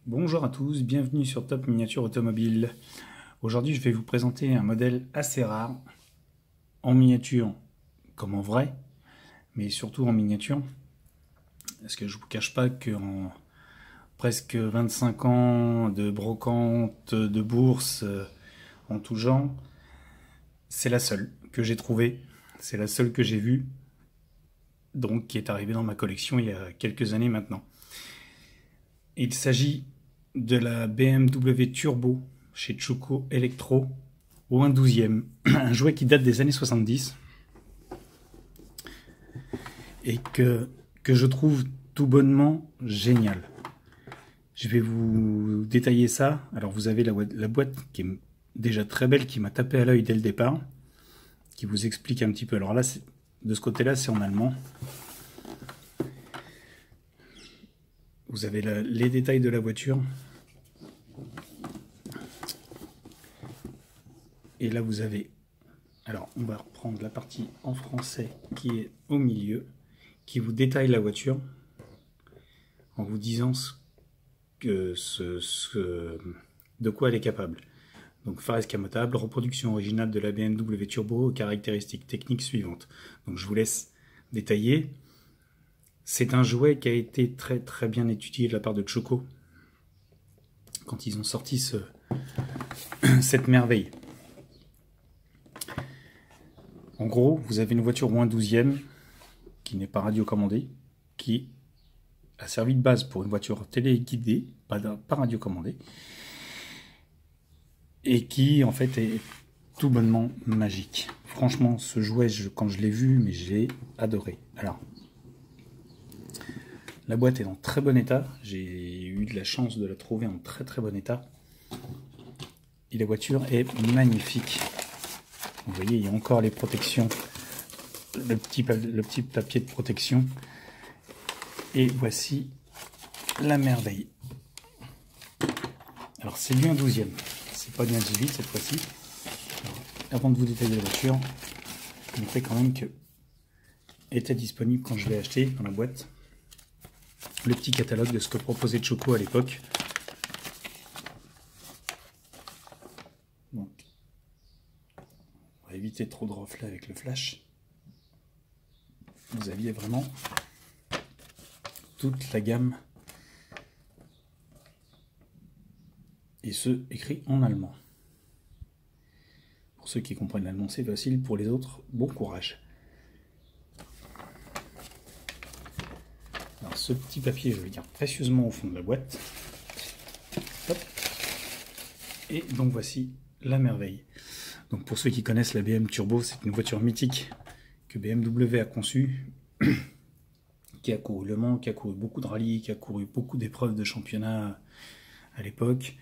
Bonjour à tous, bienvenue sur Top Miniature Automobile. Aujourd'hui je vais vous présenter un modèle assez rare, en miniature comme en vrai, mais surtout en miniature. Parce que je ne vous cache pas qu'en presque 25 ans de brocante, de bourse, en tout genre, c'est la seule que j'ai trouvée, c'est la seule que j'ai vue, donc qui est arrivée dans ma collection il y a quelques années maintenant. Il s'agit de la BMW Turbo chez Choco Electro au 1/12e, un jouet qui date des années 70 et que je trouve tout bonnement génial. Je vais vous détailler ça. Alors vous avez la boîte qui est déjà très belle, qui m'a tapé à l'œil dès le départ, qui vous explique un petit peu. Alors là, de ce côté-là, c'est en allemand. Vous avez les détails de la voiture. Et là, vous avez... Alors, on va reprendre la partie en français qui est au milieu, qui vous détaille la voiture en vous disant de quoi elle est capable. Donc, phare escamotable, reproduction originale de la BMW Turbo aux caractéristiques techniques suivantes. Donc, je vous laisse détailler. C'est un jouet qui a été très très bien étudié de la part de Choco quand ils ont sorti cette merveille. En gros, vous avez une voiture au 1/12e qui n'est pas radiocommandée, qui a servi de base pour une voiture téléguidée, pas radiocommandée, et qui en fait est tout bonnement magique. Franchement, ce jouet, quand je l'ai vu, mais j'ai adoré. Alors, la boîte est en très bon état. J'ai eu de la chance de la trouver en très très bon état. Et la voiture est magnifique. Vous voyez, il y a encore les protections, le petit papier de protection. Et voici la merveille. Alors c'est bien 1/12e, c'est pas bien 18 cette fois-ci. Avant de vous détailler la voiture, je vous montrer quand même que était disponible quand je l'ai acheté dans la boîte le petit catalogue de ce que proposait Choco à l'époque. Donc, on va éviter trop de reflets avec le flash. Vous aviez vraiment toute la gamme, et ce écrit en allemand. Pour ceux qui comprennent l'allemand, c'est facile. Pour les autres, bon courage. Alors, ce petit papier, je le garde précieusement au fond de la boîte. Hop. Et donc voici la merveille. Donc pour ceux qui connaissent la BMW Turbo, c'est une voiture mythique que BMW a conçue, qui a couru Le Mans, qui a couru beaucoup de rallyes, qui a couru beaucoup d'épreuves de championnat à l'époque.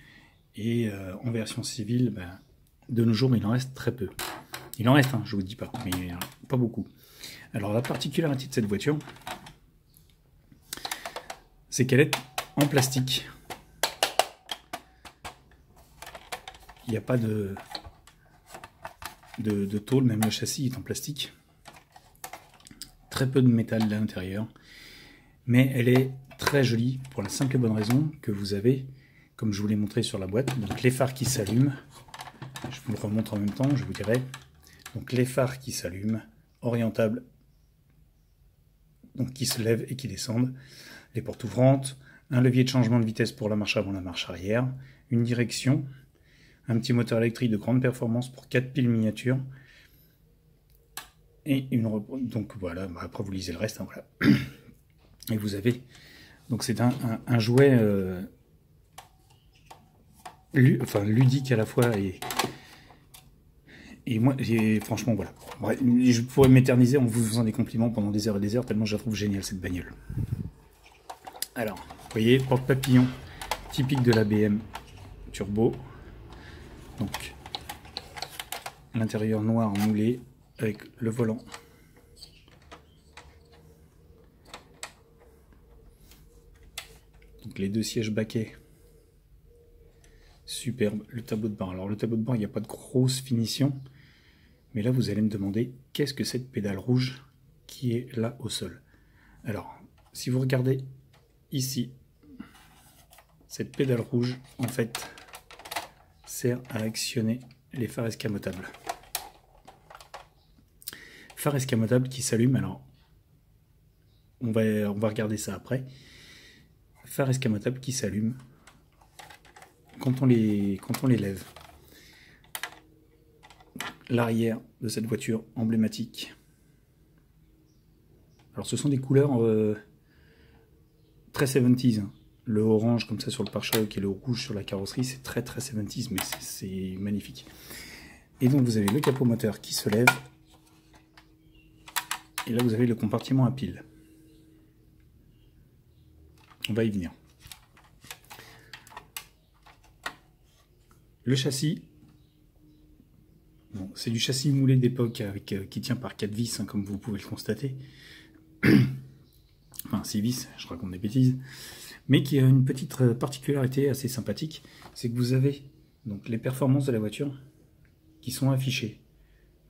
Et en version civile, ben, de nos jours, il en reste très peu. Il en reste, hein, je vous dis pas, mais pas beaucoup. Alors la particularité de cette voiture, c'est qu'elle est en plastique. Il n'y a pas de tôle, même le châssis est en plastique. Très peu de métal à l'intérieur. Mais elle est très jolie pour la simple et bonne raison que vous avez, comme je vous l'ai montré sur la boîte, donc les phares qui s'allument. Je vous le remontre en même temps, je vous dirai. Donc les phares qui s'allument, orientables, donc qui se lèvent et qui descendent. Les portes ouvrantes, un levier de changement de vitesse pour la marche avant, la marche arrière, une direction, un petit moteur électrique de grande performance pour 4 piles miniatures. Et donc voilà, après vous lisez le reste, hein, voilà. Et vous avez, donc c'est un jouet ludique à la fois, et moi, franchement voilà. Bref, je pourrais m'éterniser en vous faisant des compliments pendant des heures et des heures, tellement je la trouve géniale cette bagnole. Alors, vous voyez, porte-papillon typique de la BM Turbo. Donc, l'intérieur noir moulé avec le volant. Donc les deux sièges baquets. Superbe. Le tableau de bord. Alors le tableau de bord, il n'y a pas de grosse finition. Mais là, vous allez me demander, qu'est-ce que cette pédale rouge qui est là au sol? Alors, si vous regardez ici, Cette pédale rouge, en fait, sert à actionner les phares escamotables. Phare escamotable qui s'allume, alors on va regarder ça après. Phare escamotable qui s'allume quand on les lève. L'arrière de cette voiture emblématique. Alors ce sont des couleurs très 70s. Hein. Le orange comme ça sur le pare-choc et le rouge sur la carrosserie, c'est très 70s, mais c'est magnifique. Et donc vous avez le capot moteur qui se lève. Et là vous avez le compartiment à piles. On va y venir. Le châssis, bon, c'est du châssis moulé d'époque qui tient par 4 vis, hein, comme vous pouvez le constater. Enfin 6 vis, je raconte des bêtises. Mais qui a une petite particularité assez sympathique, c'est que vous avez donc les performances de la voiture qui sont affichées.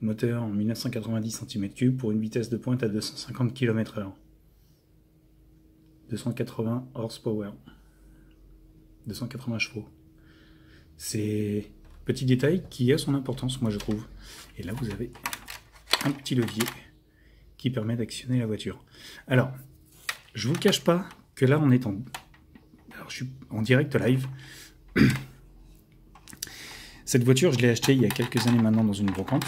Moteur en 1990 cm3 pour une vitesse de pointe à 250 km/h. 280 horsepower. 280 chevaux. C'est petit détail qui a son importance, moi je trouve. Et là vous avez un petit levier qui permet d'actionner la voiture. Alors, je vous cache pas que là on est alors, je suis en direct live. Cette voiture, je l'ai achetée il y a quelques années maintenant dans une brocante.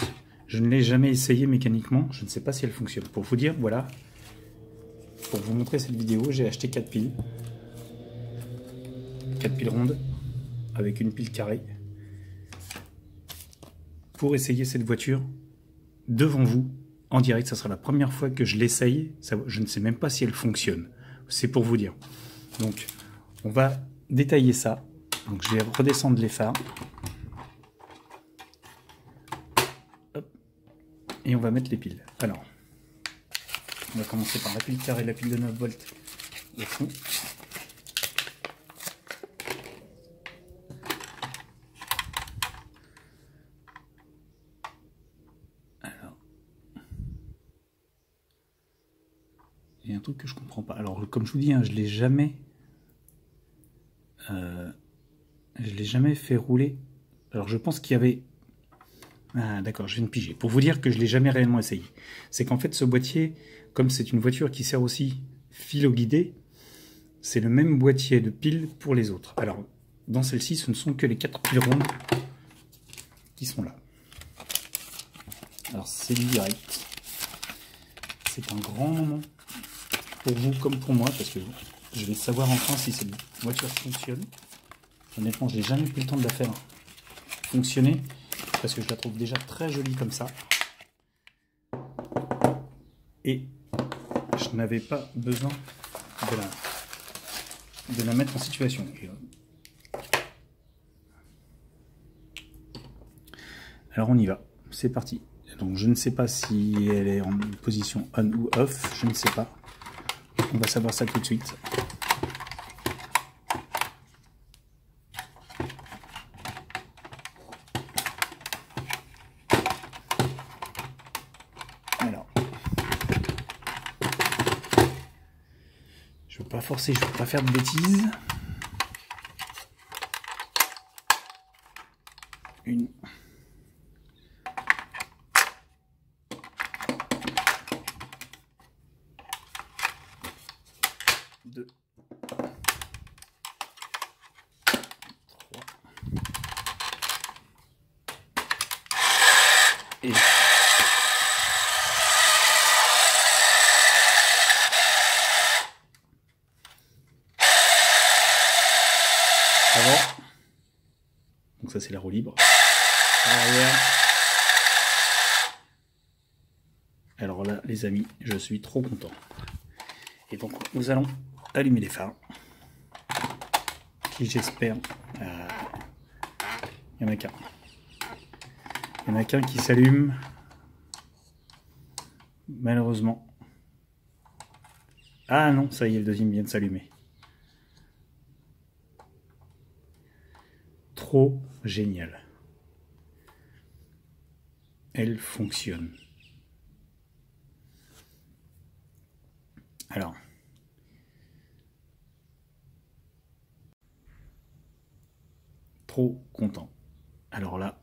Je ne l'ai jamais essayée mécaniquement, je ne sais pas si elle fonctionne. Pour vous dire, voilà, pour vous montrer cette vidéo, j'ai acheté 4 piles. 4 piles rondes, avec une pile carrée. Pour essayer cette voiture devant vous, en direct. Ça sera la première fois que je l'essaye. Je ne sais même pas si elle fonctionne. C'est pour vous dire. Donc, on va détailler ça. Donc, je vais redescendre les phares. Et on va mettre les piles. Alors, on va commencer par la pile carrée, la pile de 9 volts au fond. Alors, il y a un truc que je comprends pas. Alors, comme je vous dis, hein, je l'ai jamais fait rouler. Alors, je pense qu'il y avait... Ah d'accord, je viens de piger. Pour vous dire que je ne l'ai jamais réellement essayé. C'est qu'en fait ce boîtier, comme c'est une voiture qui sert aussi philo-guidée, c'est le même boîtier de piles pour les autres. Alors dans celle-ci, ce ne sont que les 4 piles rondes qui sont là. Alors c'est du direct. C'est un grand moment pour vous comme pour moi, parce que je vais savoir enfin si cette voiture fonctionne. Honnêtement, je n'ai jamais pris le temps de la faire fonctionner. Parce que je la trouve déjà très jolie comme ça. Et je n'avais pas besoin de la mettre en situation. Alors on y va, c'est parti. Donc je ne sais pas si elle est en position on ou off, je ne sais pas. On va savoir ça tout de suite. Je ne veux pas forcer, je ne veux pas faire de bêtises. Une. Deux. Trois. Et... avant. Donc ça c'est la roue libre. Arrière. Alors là les amis, je suis trop content. Et donc nous allons allumer les phares. Qui j'espère... il n'y en a qu'un. Il y en a qu'un qui s'allume. Malheureusement. Ah non, ça y est, le deuxième vient de s'allumer. Trop génial. Elle fonctionne. Alors, trop content. Alors là,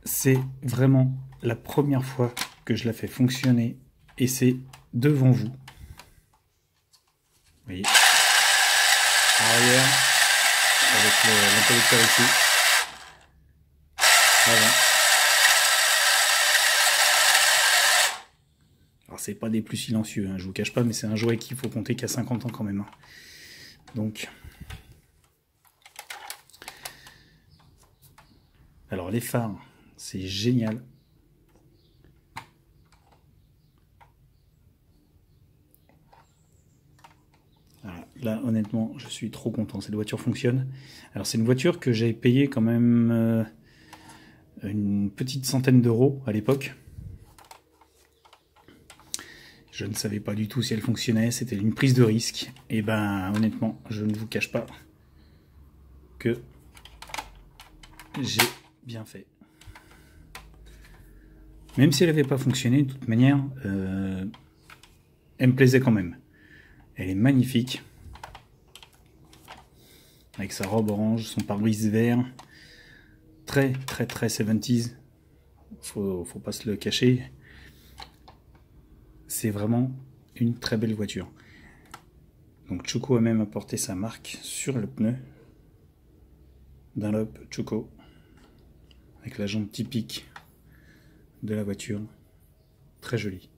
c'est vraiment la première fois que je la fais fonctionner et c'est devant vous. Vous voyez, arrière, avec l'interrupteur ici. Avant. Alors c'est pas des plus silencieux, hein, je vous cache pas, mais c'est un jouet qu'il faut compter qu'à 50 ans quand même. Hein. Donc, alors les phares, c'est génial. Voilà, là honnêtement, je suis trop content, cette voiture fonctionne. Alors c'est une voiture que j'ai payée quand même une petite centaine d'euros à l'époque. Je ne savais pas du tout si elle fonctionnait, c'était une prise de risque. Et ben honnêtement, je ne vous cache pas que j'ai bien fait. Même si elle n'avait pas fonctionné, de toute manière, elle me plaisait quand même. Elle est magnifique. Avec sa robe orange, son pare-brise vert. Très 70s. Faut pas se le cacher. C'est vraiment une très belle voiture. Donc Choco a même apporté sa marque sur le pneu. Dunlop Choco. Avec la jambe typique de la voiture. Très jolie.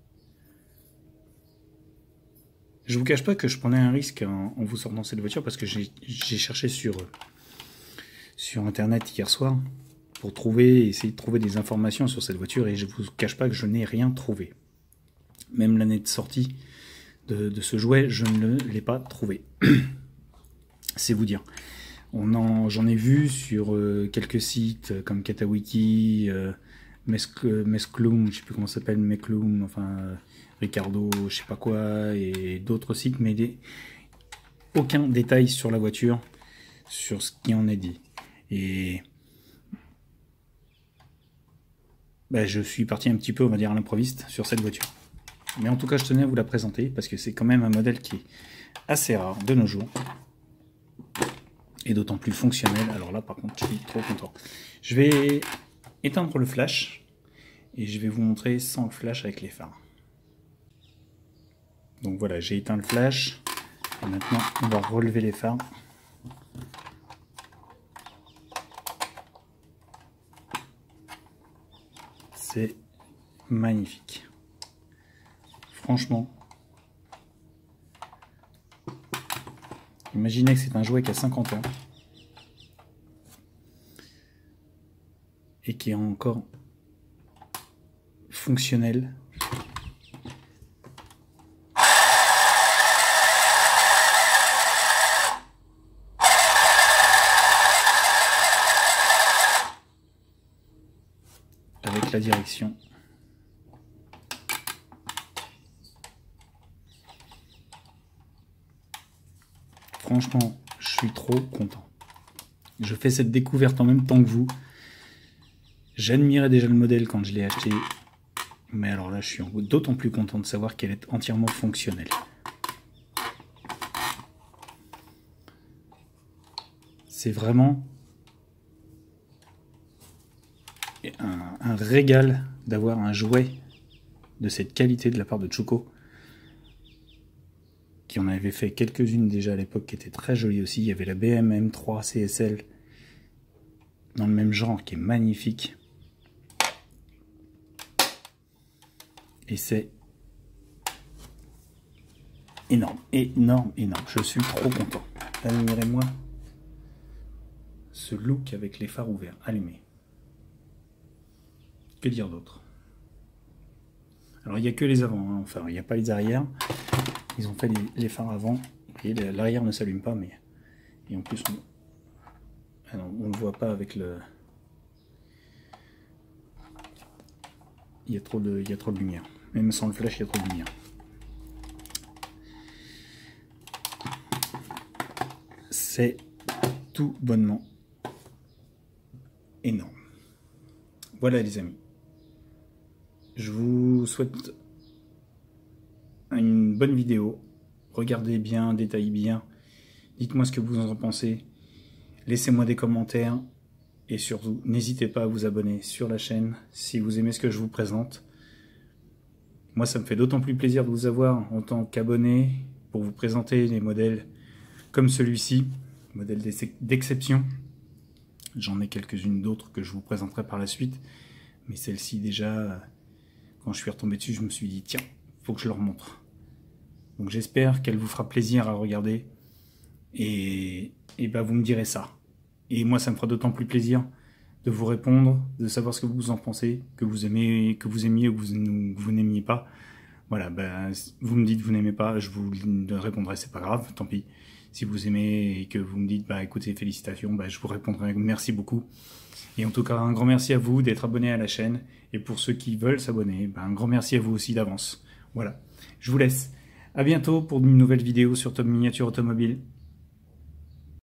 Je vous cache pas que je prenais un risque en vous sortant cette voiture parce que j'ai cherché sur internet hier soir pour essayer de trouver des informations sur cette voiture et je vous cache pas que je n'ai rien trouvé. Même l'année de sortie de ce jouet, je ne l'ai pas trouvé. C'est vous dire. J'en ai vu sur quelques sites comme Katawiki, Mescloom, je sais plus comment ça s'appelle, Mecloom, enfin Ricardo, je sais pas quoi, et d'autres sites, mais aucun détail sur la voiture, sur ce qui en est dit. Et ben, je suis parti un petit peu, on va dire, à l'improviste sur cette voiture. Mais en tout cas, je tenais à vous la présenter parce que c'est quand même un modèle qui est assez rare de nos jours. Et d'autant plus fonctionnel. Alors là, par contre, je suis trop content. Je vais éteindre le flash et je vais vous montrer sans le flash avec les phares. Donc voilà, j'ai éteint le flash. Et maintenant, on va relever les phares. C'est magnifique. Franchement, imaginez que c'est un jouet qui a 50 ans et qui est encore fonctionnel. Avec la direction. Franchement, je suis trop content. Je fais cette découverte en même temps que vous. J'admirais déjà le modèle quand je l'ai acheté. Mais alors là, je suis d'autant plus content de savoir qu'elle est entièrement fonctionnelle. C'est vraiment un régal d'avoir un jouet de cette qualité de la part de Choco. Qui en avait fait quelques-unes déjà à l'époque qui étaient très jolies aussi. Il y avait la BM M3 CSL dans le même genre qui est magnifique. Et c'est énorme, énorme, énorme. Je suis trop content. Admirez-moi ce look avec les phares ouverts, allumés. Que dire d'autre? Alors il n'y a que les avant, hein. Enfin il n'y a pas les arrières. Ils ont fait les phares avant. Et l'arrière ne s'allume pas, mais et en plus on ne le voit pas avec le. Il y a trop de lumière. Même sans le flash, il y a trop de lumière. C'est tout bonnement énorme. Voilà les amis. Je vous souhaite une bonne vidéo. Regardez bien, détaillez bien. Dites-moi ce que vous en pensez. Laissez-moi des commentaires et surtout, n'hésitez pas à vous abonner sur la chaîne si vous aimez ce que je vous présente. Moi, ça me fait d'autant plus plaisir de vous avoir en tant qu'abonné pour vous présenter des modèles comme celui-ci, modèle d'exception. J'en ai quelques-unes d'autres que je vous présenterai par la suite, mais celle-ci déjà, quand je suis retombé dessus, je me suis dit tiens, faut que je leur montre. Donc j'espère qu'elle vous fera plaisir à regarder et ben vous me direz ça. Et moi, ça me fera d'autant plus plaisir de vous répondre, de savoir ce que vous en pensez, que vous aimiez ou que vous n'aimiez pas. Voilà, ben, vous me dites que vous n'aimez pas, je vous répondrai, c'est pas grave, tant pis. Si vous aimez et que vous me dites, bah écoutez, félicitations, bah, je vous répondrai merci beaucoup. Et en tout cas, un grand merci à vous d'être abonné à la chaîne. Et pour ceux qui veulent s'abonner, bah, un grand merci à vous aussi d'avance. Voilà, je vous laisse. À bientôt pour une nouvelle vidéo sur Tom Miniature Automobile.